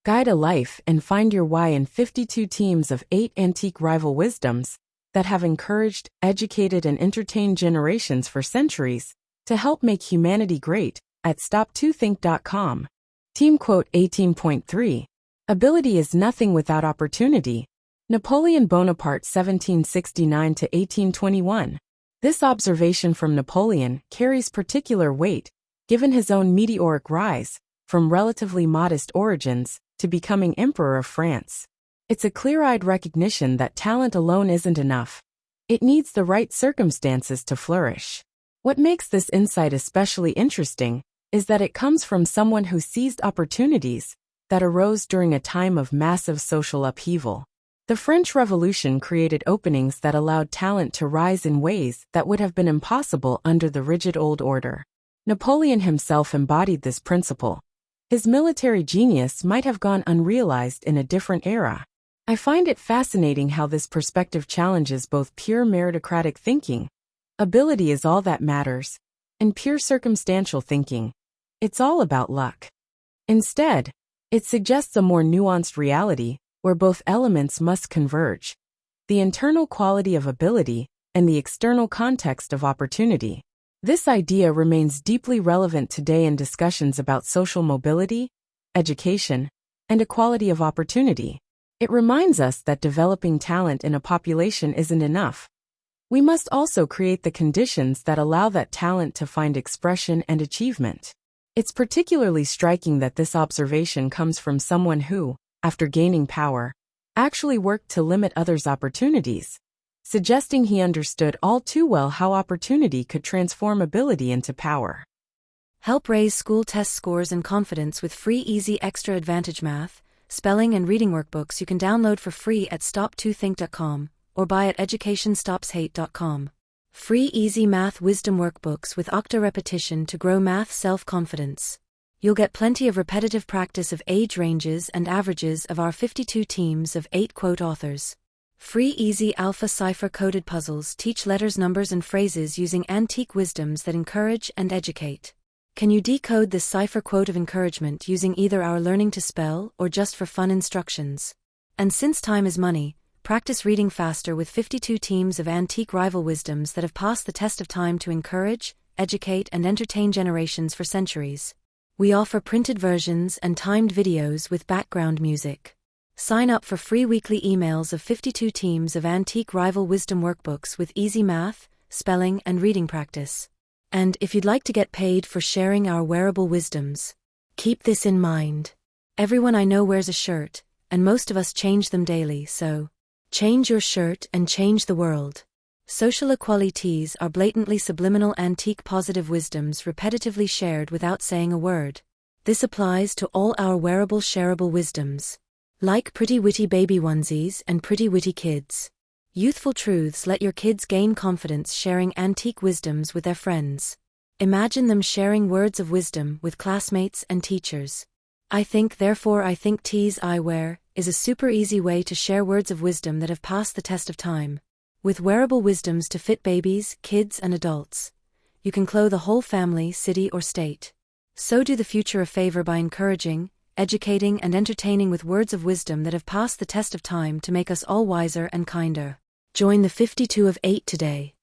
Guide a life and find your why in 52 teams of 8 antique rival wisdoms that have encouraged, educated, and entertained generations for centuries to help make humanity great at Stop2Think.com. Team quote 18.3. Ability is nothing without opportunity. Napoleon Bonaparte 1769 to 1821. This observation from Napoleon carries particular weight, given his own meteoric rise, from relatively modest origins, to becoming Emperor of France. It's a clear-eyed recognition that talent alone isn't enough. It needs the right circumstances to flourish. What makes this insight especially interesting is that it comes from someone who seized opportunities that arose during a time of massive social upheaval. The French Revolution created openings that allowed talent to rise in ways that would have been impossible under the rigid old order. Napoleon himself embodied this principle. His military genius might have gone unrealized in a different era. I find it fascinating how this perspective challenges both pure meritocratic thinking, ability is all that matters, and pure circumstantial thinking, it's all about luck. Instead, it suggests a more nuanced reality where both elements must converge: the internal quality of ability and the external context of opportunity. This idea remains deeply relevant today in discussions about social mobility, education, and equality of opportunity. It reminds us that developing talent in a population isn't enough. We must also create the conditions that allow that talent to find expression and achievement. It's particularly striking that this observation comes from someone who, after gaining power, actually worked to limit others' opportunities, suggesting he understood all too well how opportunity could transform ability into power. Help raise school test scores and confidence with free easy extra advantage math, spelling and reading workbooks you can download for free at Stop2Think.com or buy at educationstopshate.com. Free easy math wisdom workbooks with octa repetition to grow math self-confidence. You'll get plenty of repetitive practice of age ranges and averages of our 52 teams of 8 quote authors. Free easy alpha cipher-coded puzzles teach letters, numbers, and phrases using antique wisdoms that encourage and educate. Can you decode this cipher quote of encouragement using either our learning to spell or just for fun instructions? And since time is money, practice reading faster with 52 teams of antique rival wisdoms that have passed the test of time to encourage, educate, and entertain generations for centuries. We offer printed versions and timed videos with background music. Sign up for free weekly emails of 52 teams of antique rival wisdom workbooks with easy math, spelling, and reading practice. And if you'd like to get paid for sharing our wearable wisdoms, keep this in mind. Everyone I know wears a shirt, and most of us change them daily, so change your shirt and change the world. Social equalities are blatantly subliminal antique positive wisdoms repetitively shared without saying a word. This applies to all our wearable shareable wisdoms. Like pretty witty baby onesies and pretty witty kids. Youthful truths let your kids gain confidence sharing antique wisdoms with their friends. Imagine them sharing words of wisdom with classmates and teachers. I think therefore I think tees I wear is a super easy way to share words of wisdom that have passed the test of time. With wearable wisdoms to fit babies, kids, and adults. You can clothe a whole family, city, or state. So do the future a favor by encouraging, educating, and entertaining with words of wisdom that have passed the test of time to make us all wiser and kinder. Join the 52 of 8 today.